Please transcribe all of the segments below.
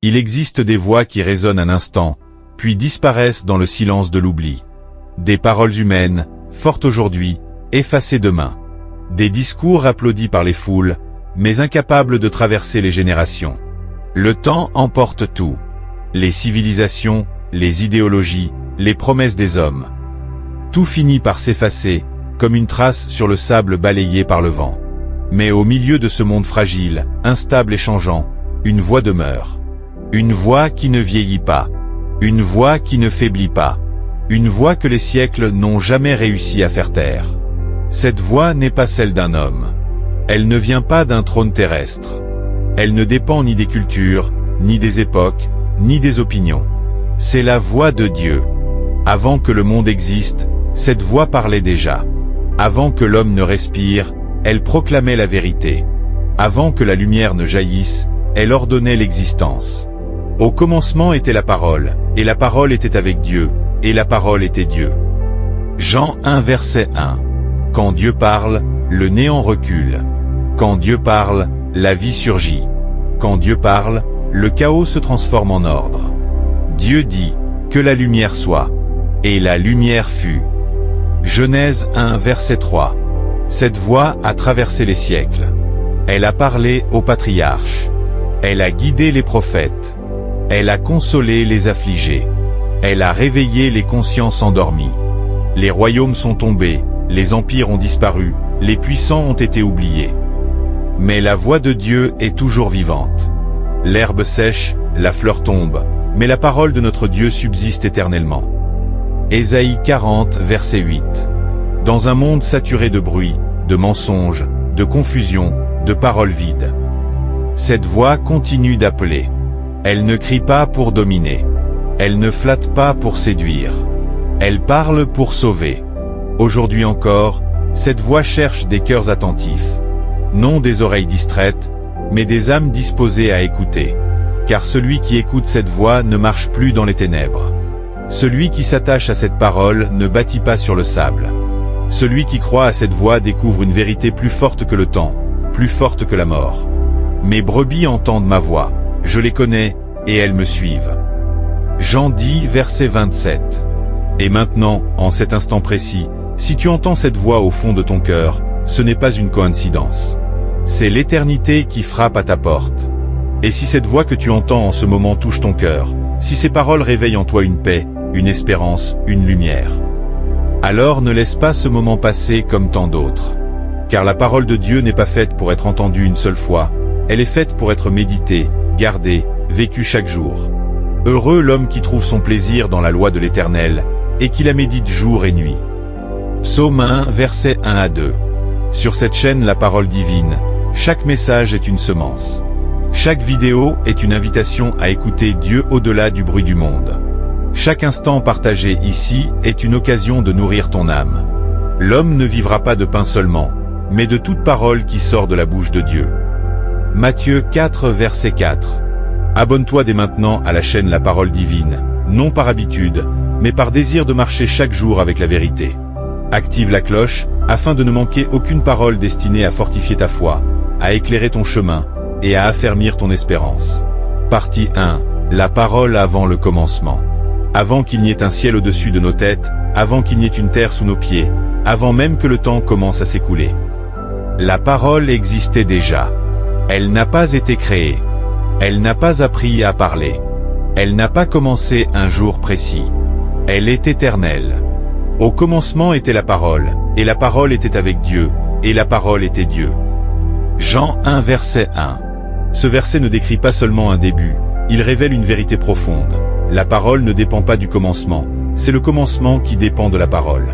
Il existe des voix qui résonnent un instant, puis disparaissent dans le silence de l'oubli. Des paroles humaines, fortes aujourd'hui, effacées demain. Des discours applaudis par les foules, mais incapables de traverser les générations. Le temps emporte tout. Les civilisations, les idéologies, les promesses des hommes. Tout finit par s'effacer, comme une trace sur le sable balayé par le vent. Mais au milieu de ce monde fragile, instable et changeant, une voix demeure. Une voix qui ne vieillit pas. Une voix qui ne faiblit pas. Une voix que les siècles n'ont jamais réussi à faire taire. Cette voix n'est pas celle d'un homme. Elle ne vient pas d'un trône terrestre. Elle ne dépend ni des cultures, ni des époques, ni des opinions. C'est la voix de Dieu. Avant que le monde existe, cette voix parlait déjà. Avant que l'homme ne respire, elle proclamait la vérité. Avant que la lumière ne jaillisse, elle ordonnait l'existence. Au commencement était la parole, et la parole était avec Dieu, et la parole était Dieu. Jean 1 verset 1. Quand Dieu parle, le néant recule. Quand Dieu parle, la vie surgit. Quand Dieu parle, le chaos se transforme en ordre. Dieu dit, que la lumière soit. Et la lumière fut. Genèse 1 verset 3. Cette voix a traversé les siècles. Elle a parlé aux patriarches. Elle a guidé les prophètes. Elle a consolé les affligés. Elle a réveillé les consciences endormies. Les royaumes sont tombés, les empires ont disparu, les puissants ont été oubliés. Mais la voix de Dieu est toujours vivante. L'herbe sèche, la fleur tombe, mais la parole de notre Dieu subsiste éternellement. Ésaïe 40, verset 8. Dans un monde saturé de bruit, de mensonges, de confusion, de paroles vides, cette voix continue d'appeler. Elle ne crie pas pour dominer. Elle ne flatte pas pour séduire. Elle parle pour sauver. Aujourd'hui encore, cette voix cherche des cœurs attentifs. Non des oreilles distraites, mais des âmes disposées à écouter. Car celui qui écoute cette voix ne marche plus dans les ténèbres. Celui qui s'attache à cette parole ne bâtit pas sur le sable. Celui qui croit à cette voix découvre une vérité plus forte que le temps, plus forte que la mort. Mes brebis entendent ma voix. Je les connais, et elles me suivent. Jean 10, verset 27. Et maintenant, en cet instant précis, si tu entends cette voix au fond de ton cœur, ce n'est pas une coïncidence. C'est l'éternité qui frappe à ta porte. Et si cette voix que tu entends en ce moment touche ton cœur, si ces paroles réveillent en toi une paix, une espérance, une lumière, alors ne laisse pas ce moment passer comme tant d'autres. Car la parole de Dieu n'est pas faite pour être entendue une seule fois, elle est faite pour être méditée, gardée, vécue chaque jour. Heureux l'homme qui trouve son plaisir dans la loi de l'Éternel, et qui la médite jour et nuit. Psaume 1, versets 1 à 2. Sur cette chaîne La Parole Divine, chaque message est une semence. Chaque vidéo est une invitation à écouter Dieu au-delà du bruit du monde. Chaque instant partagé ici est une occasion de nourrir ton âme. L'homme ne vivra pas de pain seulement, mais de toute parole qui sort de la bouche de Dieu. Matthieu 4, verset 4. Abonne-toi dès maintenant à la chaîne La Parole Divine, non par habitude, mais par désir de marcher chaque jour avec la vérité. Active la cloche, afin de ne manquer aucune parole destinée à fortifier ta foi, à éclairer ton chemin, et à affermir ton espérance. Partie 1. La parole avant le commencement. Avant qu'il n'y ait un ciel au-dessus de nos têtes, avant qu'il n'y ait une terre sous nos pieds, avant même que le temps commence à s'écouler. La parole existait déjà. Elle n'a pas été créée. Elle n'a pas appris à parler. Elle n'a pas commencé un jour précis. Elle est éternelle. Au commencement était la parole, et la parole était avec Dieu, et la parole était Dieu. Jean 1 verset 1. Ce verset ne décrit pas seulement un début, il révèle une vérité profonde. La parole ne dépend pas du commencement, c'est le commencement qui dépend de la parole.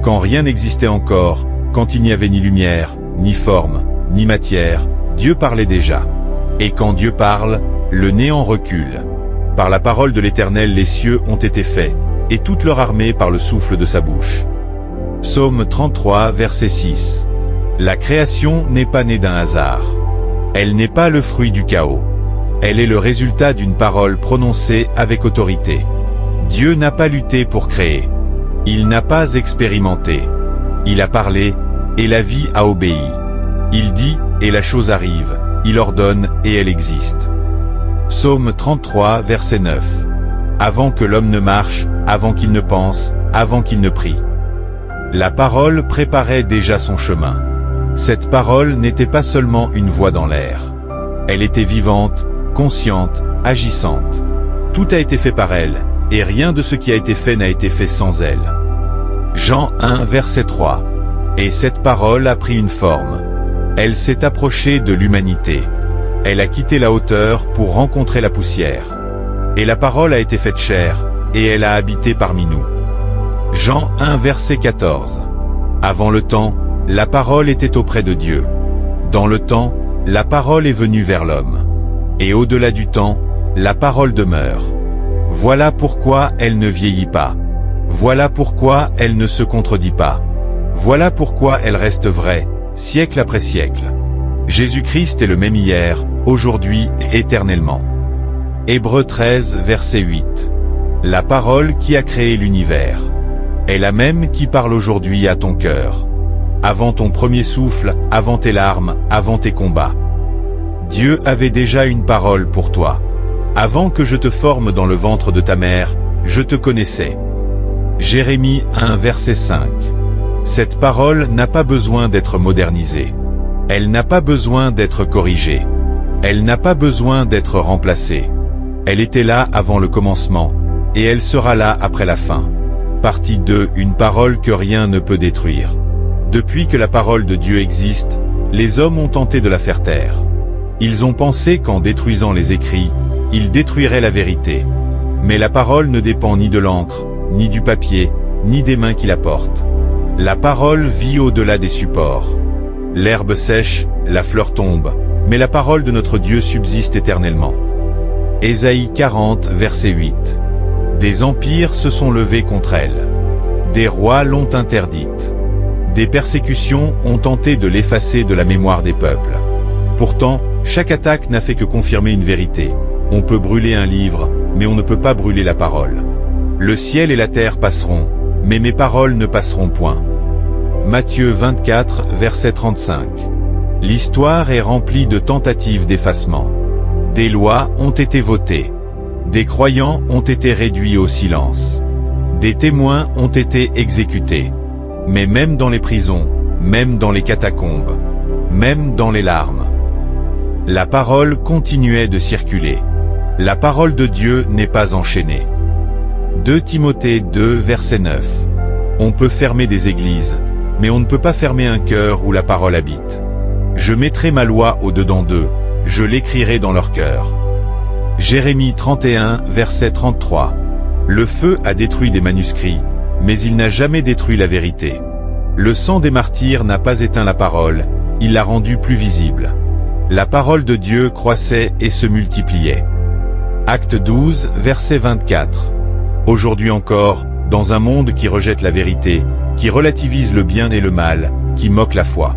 Quand rien n'existait encore, quand il n'y avait ni lumière, ni forme, ni matière, Dieu parlait déjà. Et quand Dieu parle, le néant recule. Par la parole de l'Éternel les cieux ont été faits, et toute leur armée par le souffle de sa bouche. Psaume 33 verset 6. La création n'est pas née d'un hasard. Elle n'est pas le fruit du chaos. Elle est le résultat d'une parole prononcée avec autorité. Dieu n'a pas lutté pour créer. Il n'a pas expérimenté. Il a parlé, et la vie a obéi. Il dit, et la chose arrive. Il ordonne, et elle existe. Psaume 33, verset 9. Avant que l'homme ne marche, avant qu'il ne pense, avant qu'il ne prie. La parole préparait déjà son chemin. Cette parole n'était pas seulement une voix dans l'air. Elle était vivante, consciente, agissante. Tout a été fait par elle, et rien de ce qui a été fait n'a été fait sans elle. Jean 1, verset 3. Et cette parole a pris une forme. Elle s'est approchée de l'humanité. Elle a quitté la hauteur pour rencontrer la poussière. Et la parole a été faite chair, et elle a habité parmi nous. Jean 1, verset 14. Avant le temps, la parole était auprès de Dieu. Dans le temps, la parole est venue vers l'homme. Et au-delà du temps, la parole demeure. Voilà pourquoi elle ne vieillit pas. Voilà pourquoi elle ne se contredit pas. Voilà pourquoi elle reste vraie, siècle après siècle. Jésus-Christ est le même hier, aujourd'hui et éternellement. Hébreux 13, verset 8. La parole qui a créé l'univers est la même qui parle aujourd'hui à ton cœur. Avant ton premier souffle, avant tes larmes, avant tes combats. Dieu avait déjà une parole pour toi. Avant que je te forme dans le ventre de ta mère, je te connaissais. Jérémie 1, verset 5. Cette parole n'a pas besoin d'être modernisée. Elle n'a pas besoin d'être corrigée. Elle n'a pas besoin d'être remplacée. Elle était là avant le commencement, et elle sera là après la fin. Partie 2, une parole que rien ne peut détruire. Depuis que la parole de Dieu existe, les hommes ont tenté de la faire taire. Ils ont pensé qu'en détruisant les écrits, ils détruiraient la vérité. Mais la parole ne dépend ni de l'encre, ni du papier, ni des mains qui la portent. La parole vit au-delà des supports. L'herbe sèche, la fleur tombe, mais la parole de notre Dieu subsiste éternellement. Ésaïe 40, verset 8. Des empires se sont levés contre elle. Des rois l'ont interdite. Des persécutions ont tenté de l'effacer de la mémoire des peuples. Pourtant, chaque attaque n'a fait que confirmer une vérité. On peut brûler un livre, mais on ne peut pas brûler la parole. Le ciel et la terre passeront, mais mes paroles ne passeront point. Matthieu 24, verset 35. L'histoire est remplie de tentatives d'effacement. Des lois ont été votées. Des croyants ont été réduits au silence. Des témoins ont été exécutés. Mais même dans les prisons, même dans les catacombes, même dans les larmes, la parole continuait de circuler. La parole de Dieu n'est pas enchaînée. 2 Timothée 2, verset 9. On peut fermer des églises, mais on ne peut pas fermer un cœur où la parole habite. Je mettrai ma loi au-dedans d'eux, je l'écrirai dans leur cœur. Jérémie 31, verset 33. Le feu a détruit des manuscrits, mais il n'a jamais détruit la vérité. Le sang des martyrs n'a pas éteint la parole, il l'a rendue plus visible. La parole de Dieu croissait et se multipliait. Acte 12, verset 24. Aujourd'hui encore, dans un monde qui rejette la vérité, qui relativise le bien et le mal, qui moque la foi,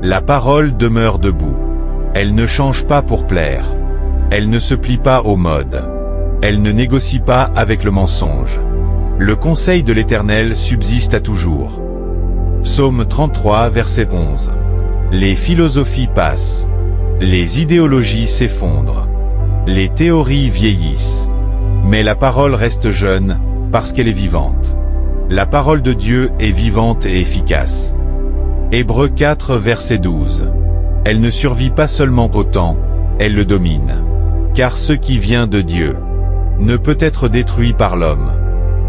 la parole demeure debout. Elle ne change pas pour plaire. Elle ne se plie pas aux modes. Elle ne négocie pas avec le mensonge. Le conseil de l'Éternel subsiste à toujours. Psaume 33, verset 11. Les philosophies passent. Les idéologies s'effondrent. Les théories vieillissent. Mais la parole reste jeune, parce qu'elle est vivante. La parole de Dieu est vivante et efficace. Hébreux 4, verset 12. Elle ne survit pas seulement au temps, elle le domine. Car ce qui vient de Dieu ne peut être détruit par l'homme.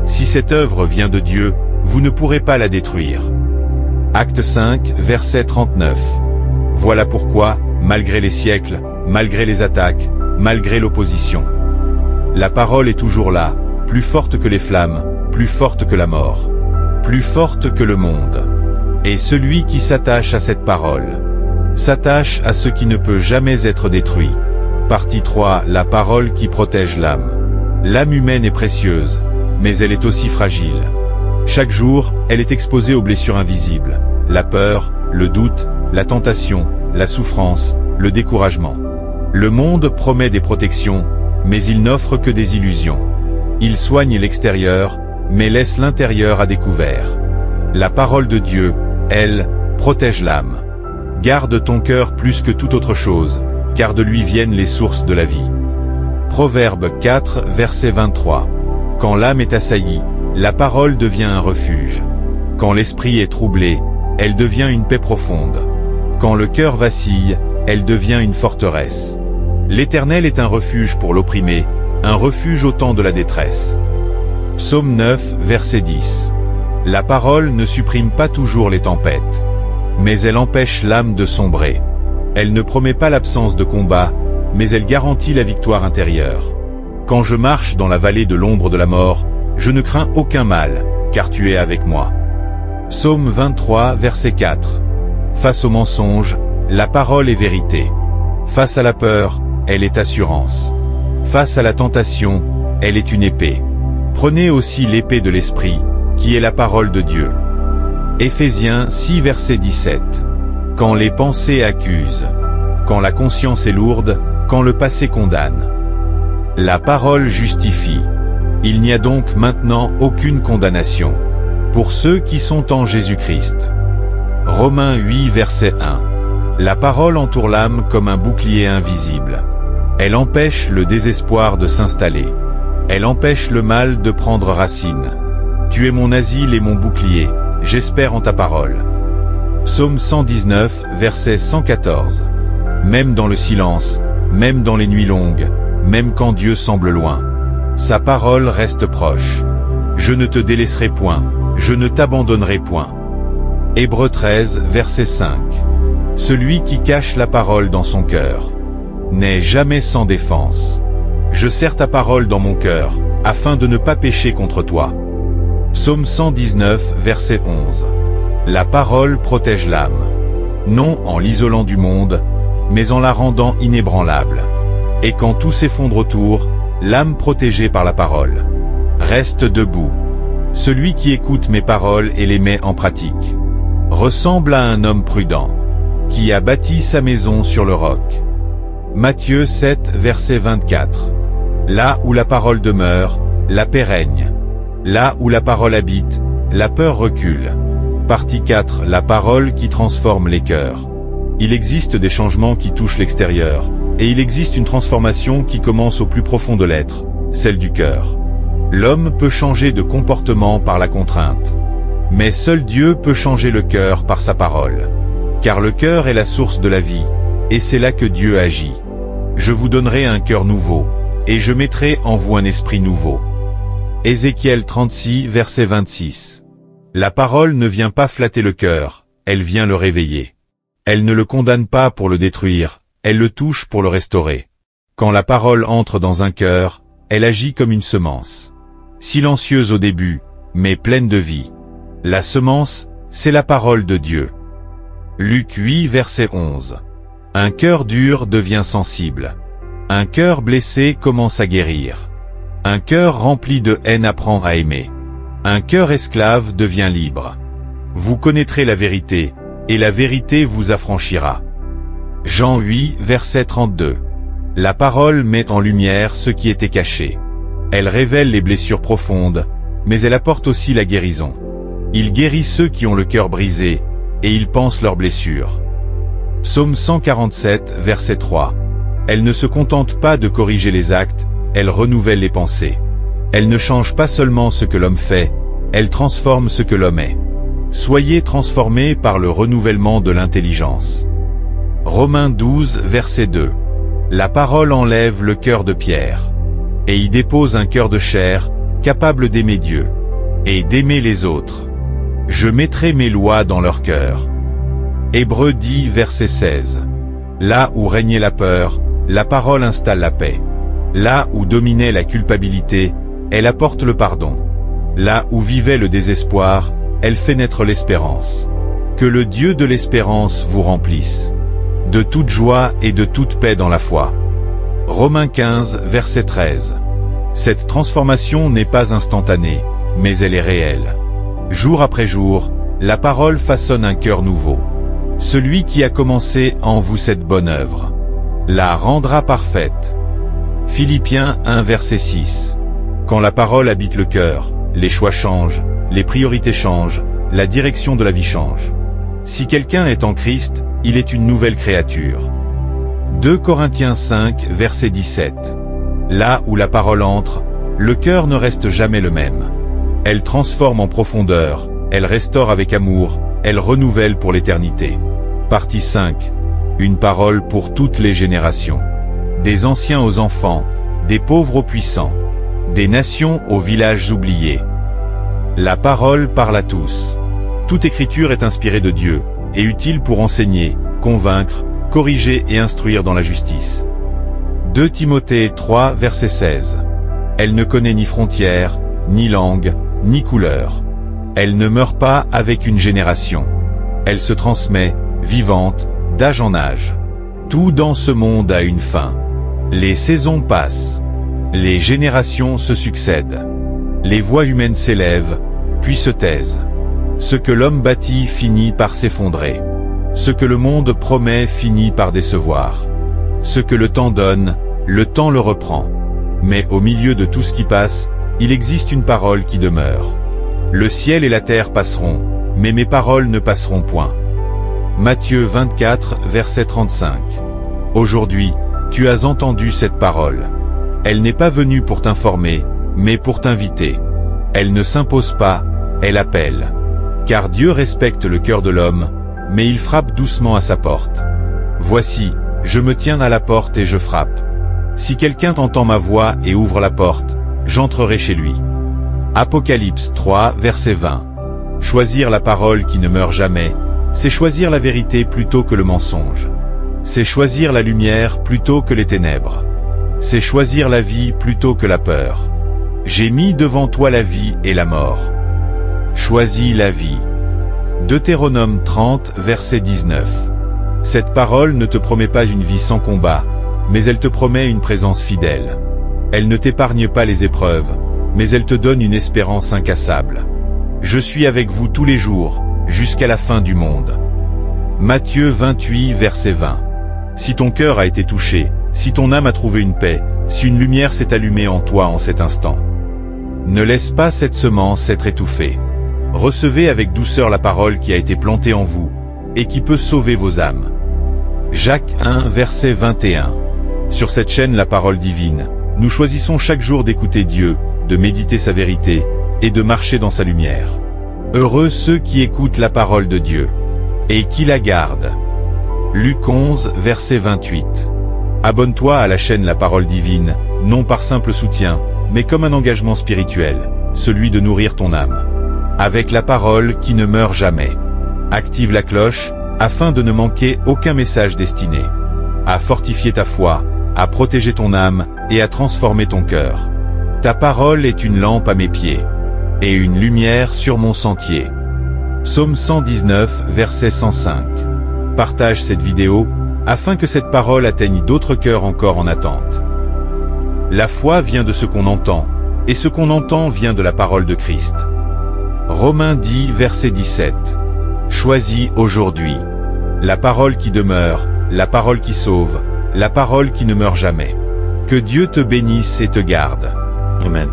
Si cette œuvre vient de Dieu, vous ne pourrez pas la détruire. Acte 5, verset 39. Voilà pourquoi, malgré les siècles, malgré les attaques, malgré l'opposition, la parole est toujours là, plus forte que les flammes, plus forte que la mort, plus forte que le monde. Et celui qui s'attache à cette parole s'attache à ce qui ne peut jamais être détruit. Partie 3, la parole qui protège l'âme. L'âme humaine est précieuse, mais elle est aussi fragile. Chaque jour, elle est exposée aux blessures invisibles, la peur, le doute, la tentation, la souffrance, le découragement. Le monde promet des protections, mais il n'offre que des illusions. Il soigne l'extérieur, mais laisse l'intérieur à découvert. La parole de Dieu, elle, protège l'âme. Garde ton cœur plus que toute autre chose, car de lui viennent les sources de la vie. Proverbe 4, verset 23. Quand l'âme est assaillie, la parole devient un refuge. Quand l'esprit est troublé, elle devient une paix profonde. Quand le cœur vacille, elle devient une forteresse. L'Éternel est un refuge pour l'opprimé, un refuge au temps de la détresse. Psaume 9, verset 10. La parole ne supprime pas toujours les tempêtes, mais elle empêche l'âme de sombrer. Elle ne promet pas l'absence de combat, mais elle garantit la victoire intérieure. Quand je marche dans la vallée de l'ombre de la mort, je ne crains aucun mal, car tu es avec moi. Psaume 23, verset 4. Face au mensonge, la parole est vérité. Face à la peur, elle est assurance. Face à la tentation, elle est une épée. Prenez aussi l'épée de l'esprit, qui est la parole de Dieu. Éphésiens 6, verset 17. Quand les pensées accusent, quand la conscience est lourde, quand le passé condamne. La parole justifie. Il n'y a donc maintenant aucune condamnation pour ceux qui sont en Jésus-Christ. Romains 8, verset 1. La parole entoure l'âme comme un bouclier invisible. Elle empêche le désespoir de s'installer. Elle empêche le mal de prendre racine. Tu es mon asile et mon bouclier, j'espère en ta parole. Psaume 119, verset 114. Même dans le silence, même dans les nuits longues, même quand Dieu semble loin, sa parole reste proche. Je ne te délaisserai point, je ne t'abandonnerai point. Hébreux 13, verset 5. Celui qui cache la parole dans son cœur n'est jamais sans défense. Je serre ta parole dans mon cœur, afin de ne pas pécher contre toi. Psaume 119, verset 11. La parole protège l'âme, non en l'isolant du monde, mais en la rendant inébranlable. Et quand tout s'effondre autour, l'âme protégée par la parole reste debout. Celui qui écoute mes paroles et les met en pratique ressemble à un homme prudent, qui a bâti sa maison sur le roc. Matthieu 7, verset 24. Là où la parole demeure, la paix règne. Là où la parole habite, la peur recule. Partie 4. La parole qui transforme les cœurs. Il existe des changements qui touchent l'extérieur, et il existe une transformation qui commence au plus profond de l'être, celle du cœur. L'homme peut changer de comportement par la contrainte, mais seul Dieu peut changer le cœur par sa parole. Car le cœur est la source de la vie, et c'est là que Dieu agit. Je vous donnerai un cœur nouveau, et je mettrai en vous un esprit nouveau. Ézéchiel 36, verset 26. La parole ne vient pas flatter le cœur, elle vient le réveiller. Elle ne le condamne pas pour le détruire, elle le touche pour le restaurer. Quand la parole entre dans un cœur, elle agit comme une semence. Silencieuse au début, mais pleine de vie. La semence, c'est la parole de Dieu. Luc 8, verset 11. Un cœur dur devient sensible. Un cœur blessé commence à guérir. Un cœur rempli de haine apprend à aimer. Un cœur esclave devient libre. Vous connaîtrez la vérité, et la vérité vous affranchira. Jean 8, verset 32. La parole met en lumière ce qui était caché. Elle révèle les blessures profondes, mais elle apporte aussi la guérison. Il guérit ceux qui ont le cœur brisé, et il pense leurs blessures. Psaume 147, verset 3. Elle ne se contente pas de corriger les actes, elle renouvelle les pensées. Elle ne change pas seulement ce que l'homme fait, elle transforme ce que l'homme est. Soyez transformés par le renouvellement de l'intelligence. Romains 12, verset 2. La parole enlève le cœur de pierre, et y dépose un cœur de chair, capable d'aimer Dieu, et d'aimer les autres. Je mettrai mes lois dans leur cœur. Hébreux 10, verset 16. Là où régnait la peur, la parole installe la paix. Là où dominait la culpabilité, elle apporte le pardon. Là où vivait le désespoir, elle fait naître l'espérance. Que le Dieu de l'espérance vous remplisse de toute joie et de toute paix dans la foi. Romains 15, verset 13. Cette transformation n'est pas instantanée, mais elle est réelle. Jour après jour, la parole façonne un cœur nouveau. Celui qui a commencé en vous cette bonne œuvre la rendra parfaite. Philippiens 1, verset 6. Quand la parole habite le cœur, les choix changent, les priorités changent, la direction de la vie change. Si quelqu'un est en Christ, il est une nouvelle créature. 2 Corinthiens 5, verset 17. Là où la parole entre, le cœur ne reste jamais le même. Elle transforme en profondeur, elle restaure avec amour, elle renouvelle pour l'éternité. Partie 5. Une parole pour toutes les générations. Des anciens aux enfants, des pauvres aux puissants, des nations aux villages oubliés. La parole parle à tous. Toute écriture est inspirée de Dieu, et utile pour enseigner, convaincre, corriger et instruire dans la justice. 2 Timothée 3, verset 16. Elle ne connaît ni frontière, ni langue, ni couleur. Elle ne meurt pas avec une génération. Elle se transmet, vivante, d'âge en âge. Tout dans ce monde a une fin. Les saisons passent. Les générations se succèdent. Les voix humaines s'élèvent, puis se taisent. Ce que l'homme bâtit finit par s'effondrer. Ce que le monde promet finit par décevoir. Ce que le temps donne, le temps le reprend. Mais au milieu de tout ce qui passe, il existe une parole qui demeure. Le ciel et la terre passeront, mais mes paroles ne passeront point. Matthieu 24, verset 35. Aujourd'hui, tu as entendu cette parole. Elle n'est pas venue pour t'informer, mais pour t'inviter. Elle ne s'impose pas, elle appelle. Car Dieu respecte le cœur de l'homme, mais il frappe doucement à sa porte. Voici, je me tiens à la porte et je frappe. Si quelqu'un entend ma voix et ouvre la porte, j'entrerai chez lui. Apocalypse 3, verset 20. Choisir la parole qui ne meurt jamais, c'est choisir la vérité plutôt que le mensonge. C'est choisir la lumière plutôt que les ténèbres. C'est choisir la vie plutôt que la peur. J'ai mis devant toi la vie et la mort. Choisis la vie. Deutéronome 30, verset 19. Cette parole ne te promet pas une vie sans combat, mais elle te promet une présence fidèle. Elle ne t'épargne pas les épreuves, mais elle te donne une espérance incassable. Je suis avec vous tous les jours, jusqu'à la fin du monde. Matthieu 28, verset 20. Si ton cœur a été touché, si ton âme a trouvé une paix, si une lumière s'est allumée en toi en cet instant, ne laisse pas cette semence être étouffée. Recevez avec douceur la parole qui a été plantée en vous, et qui peut sauver vos âmes. Jacques 1, verset 21. Sur cette chaîne La Parole Divine, nous choisissons chaque jour d'écouter Dieu, de méditer sa vérité, et de marcher dans sa lumière. Heureux ceux qui écoutent la parole de Dieu, et qui la gardent. Luc 11, verset 28. Abonne-toi à la chaîne La Parole Divine, non par simple soutien, mais comme un engagement spirituel, celui de nourrir ton âme. Avec la parole qui ne meurt jamais. Active la cloche, afin de ne manquer aucun message destiné à fortifier ta foi, à protéger ton âme, et à transformer ton cœur. Ta parole est une lampe à mes pieds, et une lumière sur mon sentier. Psaume 119, verset 105. Partage cette vidéo, afin que cette parole atteigne d'autres cœurs encore en attente. La foi vient de ce qu'on entend, et ce qu'on entend vient de la parole de Christ. Romains 10, verset 17. Choisis aujourd'hui la parole qui demeure, la parole qui sauve, la parole qui ne meurt jamais. Que Dieu te bénisse et te garde. Amen.